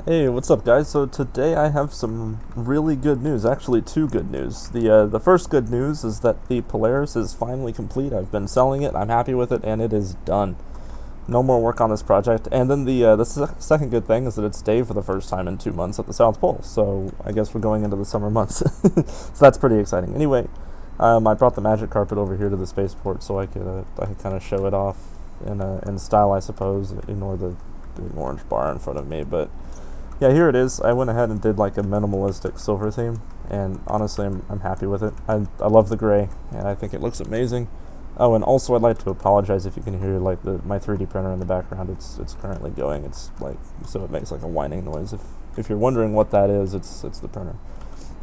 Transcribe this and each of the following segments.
Hey, what's up, guys? So today I have some really good news. Actually, two good news. The first good news is that the Polaris is finally complete. I've been selling it. I'm happy with it, and it is done. No more work on this project. And then the second good thing is that it's day for the first time in 2 months at the South Pole. So I guess we're going into the summer months. So that's pretty exciting. Anyway, I brought the magic carpet over here to the spaceport so I could kind of show it off in style, I suppose. Ignore the big orange bar in front of me, but yeah, here it is. I went ahead and did like a minimalistic silver theme, and honestly, I'm happy with it. I love the gray, and I think it looks amazing. Oh, and also I'd like to apologize if you can hear like my 3D printer in the background. It's currently going. It's like, so it makes like a whining noise. If you're wondering what that is, it's the printer.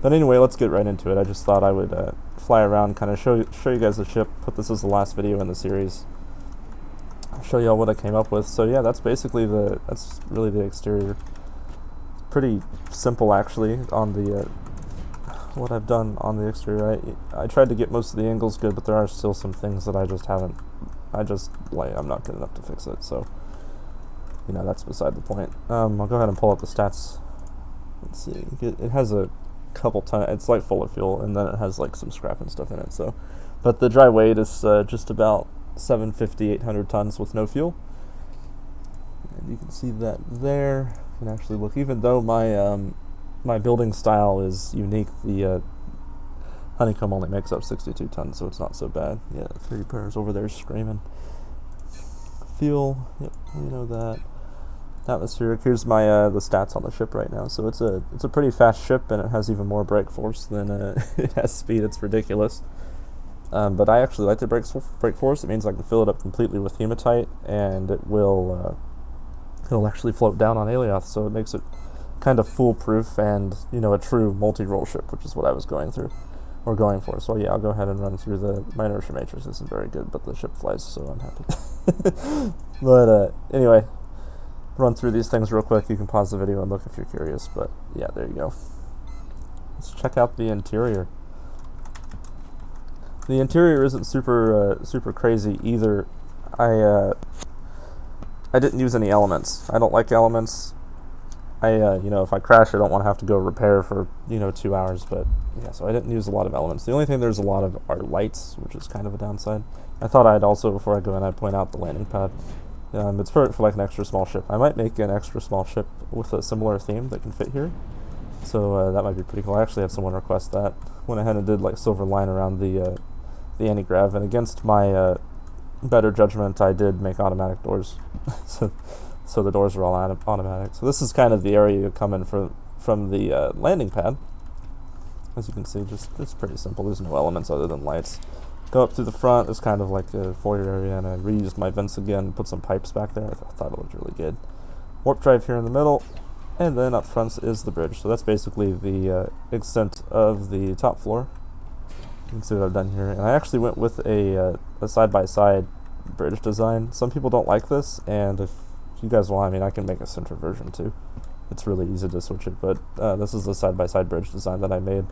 But anyway, let's get right into it. I just thought I would fly around, kind of show you guys the ship. Put this as the last video in the series. Show y'all what I came up with. So yeah, that's really the exterior. Pretty simple actually on the what I've done on the exterior. I tried to get most of the angles good, but there are still some things that I just haven't. I'm not good enough to fix it. So that's beside the point. I'll go ahead and pull up the stats. Let's see. It has a couple ton. It's like full of fuel, and then it has like some scrap and stuff in it. So, but the dry weight is just about 750, 800 tons with no fuel. And you can see that there. You can actually look, even though my building style is unique, the honeycomb only makes up 62 tons, so it's not so bad. Yeah, 3D printers over there screaming. Fuel, yep, we know that. Atmospheric. Here's my the stats on the ship right now. So it's a pretty fast ship, and it has even more brake force than it has speed. It's ridiculous. But I actually like the brake force. It means I can fill it up completely with hematite, and it'll actually float down on Alioth, so it makes it kind of foolproof and a true multi-role ship, which is what I was going for. So yeah, I'll go ahead and run through my inertia matrix. Isn't very good, but the ship flies, so I'm happy. But anyway, run through these things real quick. You can pause the video and look if you're curious. But yeah, there you go. Let's check out the interior. The interior isn't super crazy either. I didn't use any elements. I don't like elements. If I crash, I don't want to have to go repair for 2 hours. But yeah, so I didn't use a lot of elements. The only thing there's a lot of are lights, which is kind of a downside. I thought I'd also, before I go in, I'd point out the landing pad. It's for like an extra small ship. I might make an extra small ship with a similar theme that can fit here. So that might be pretty cool. I actually had someone request that. Went ahead and did like silver line around the anti-grav, and against my better judgment, I did make automatic doors. so the doors are all automatic. So this is kind of the area you come in from the landing pad. As you can see, just pretty simple. There's no elements other than lights. Go up through the front. There's kind of like a foyer area, and I reused my vents again, put some pipes back there. I thought it looked really good. Warp drive here in the middle, and then up front is the bridge. So that's basically the extent of the top floor. You can see what I've done here, and I actually went with a side-by-side bridge design. Some people don't like this, and if you guys want, I can make a center version too. It's really easy to switch it, but this is the side-by-side bridge design that I made,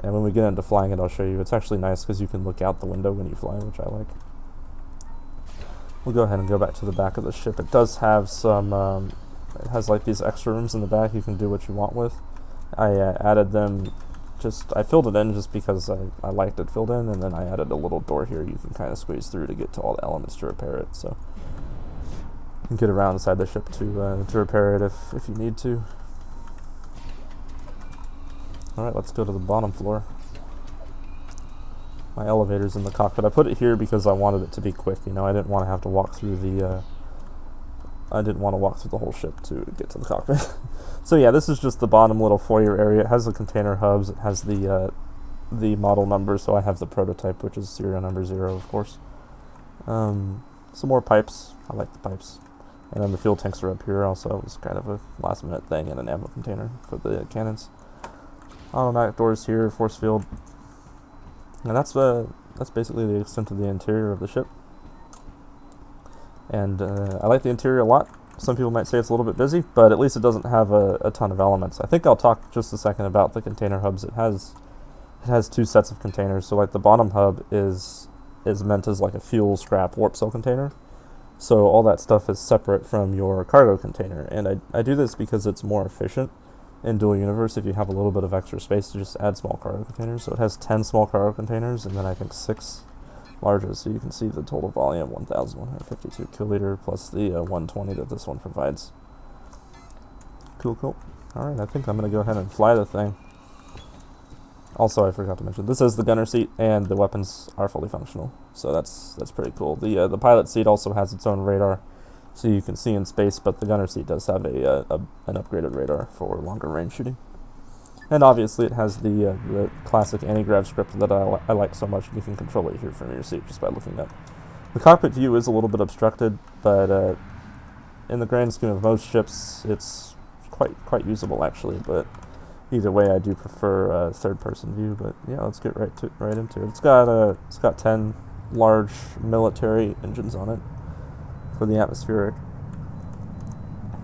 and when we get into flying it, I'll show you. It's actually nice because you can look out the window when you fly, which I like. We'll go ahead and go back to the back of the ship. It does have some, it has like these extra rooms in the back you can do what you want with. I added them. I filled it in just because I liked it filled in, and then I added a little door here you can kind of squeeze through to get to all the elements to repair it. So you can get around inside the ship to repair it if you need to. Alright, let's go to the bottom floor. My elevator's in the cockpit. I put it here because I wanted it to be quick. I didn't want to have to walk through the whole ship to get to the cockpit. So yeah, this is just the bottom little foyer area. It has the container hubs. It has the model number, so I have the prototype, which is serial number 0, of course. Some more pipes. I like the pipes. And then the fuel tanks are up here also. It was kind of a last minute thing, and an ammo container for the cannons. Automatic doors here, force field. And that's basically the extent of the interior of the ship. And I like the interior a lot. Some people might say it's a little bit busy, but at least it doesn't have a ton of elements. I think I'll talk just a second about the container hubs. It has 2 sets of containers. So like the bottom hub is meant as like a fuel scrap warp cell container, So all that stuff is separate from your cargo container, and I do this because it's more efficient in Dual Universe if you have a little bit of extra space to just add small cargo containers. So it has 10 small cargo containers, and then I think 6 larges, so you can see the total volume, 1,152 kiloliter, plus the 120 that this one provides. Cool. Alright, I think I'm going to go ahead and fly the thing. Also, I forgot to mention, this is the gunner seat, and the weapons are fully functional, so that's pretty cool. The pilot seat also has its own radar, so you can see in space, but the gunner seat does have an upgraded radar for longer range shooting. And obviously it has the classic anti-grav script that I like so much, and you can control it here from your seat just by looking up. The cockpit view is a little bit obstructed, but in the grand scheme of most ships, it's quite usable actually, but either way, I do prefer a third-person view. But yeah, let's get right into it. It's got 10 large military engines on it for the atmospheric,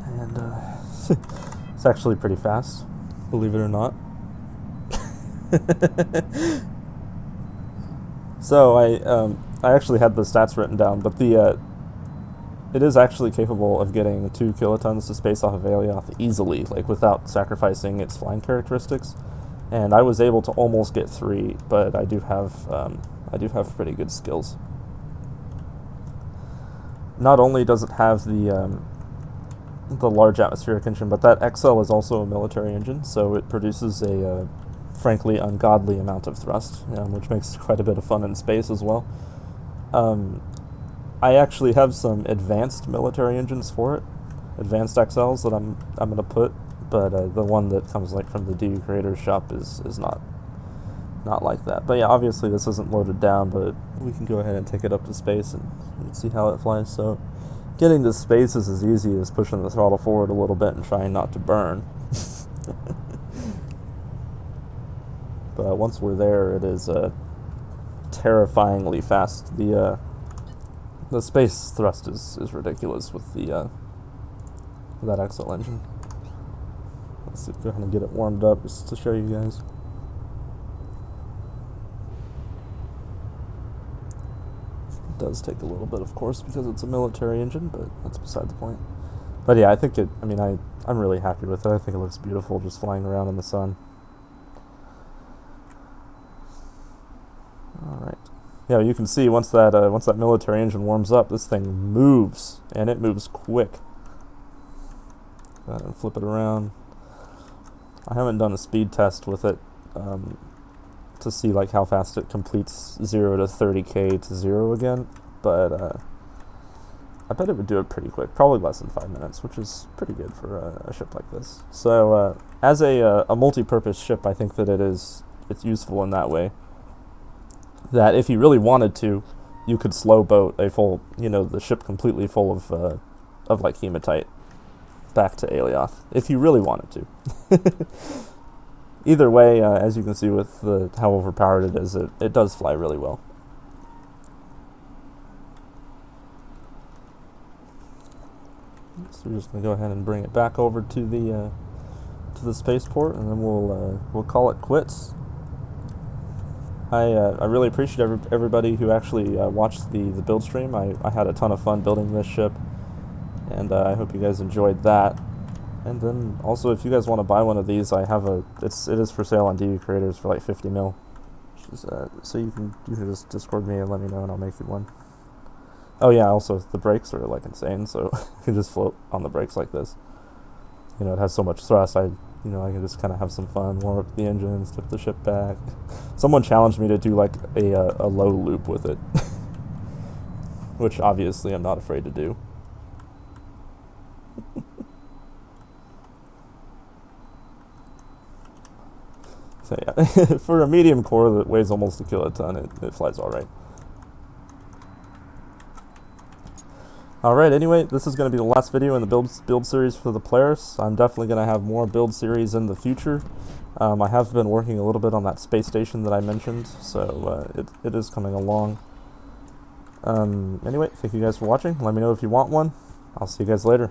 and it's actually pretty fast, believe it or not. So I actually had the stats written down, but it is actually capable of getting 2 kilotons to space off of Alioth easily, like without sacrificing its flying characteristics. And I was able to almost get 3, but I do have pretty good skills. Not only does it have the large atmospheric engine, but that XL is also a military engine, so it produces a frankly ungodly amount of thrust, which makes quite a bit of fun in space as well. I actually have some advanced military engines for it, advanced XLs that I'm gonna put, but the one that comes like from the DU Creators shop is not like that. But yeah, obviously this isn't loaded down, but we can go ahead and take it up to space and see how it flies. So getting to space is as easy as pushing the throttle forward a little bit and trying not to burn. But once we're there, it is terrifyingly fast. The space thrust is ridiculous with that XL engine. Let's go ahead and get it warmed up just to show you guys. It does take a little bit, of course, because it's a military engine, but that's beside the point. But yeah, I think I'm really happy with it. I think it looks beautiful just flying around in the sun. Alright. Yeah, you can see once that military engine warms up, this thing moves, and it moves quick. Go ahead and flip it around. I haven't done a speed test with it to see like how fast it completes 0 to 30k to 0 again, but I bet it would do it pretty quick, probably less than 5 minutes, which is pretty good for a ship like this. So as a multi-purpose ship, I think that it's useful in that way. That if you really wanted to, you could slow boat a full, the ship completely full of like hematite back to Alioth, if you really wanted to. Either way, as you can see with how overpowered it is, it does fly really well. So we're just going to go ahead and bring it back over to the spaceport, and then we'll call it quits. I really appreciate everybody who actually watched the build stream. I had a ton of fun building this ship, and I hope you guys enjoyed that. And then also, if you guys want to buy one of these, I have it is for sale on DU Creators for like 50 mil. So you can just Discord me and let me know, and I'll make you one. Oh yeah, also the brakes are like insane, so you can just float on the brakes like this. It has so much thrust. I can just kind of have some fun, warm up the engines, tip the ship back. Someone challenged me to do like a low loop with it, which obviously I'm not afraid to do. So yeah, for a medium core that weighs almost a kiloton, it flies all right. Alright, anyway, this is going to be the last video in the build series for the Polaris. I'm definitely going to have more build series in the future. I have been working a little bit on that space station that I mentioned, so it is coming along. Anyway, thank you guys for watching. Let me know if you want one. I'll see you guys later.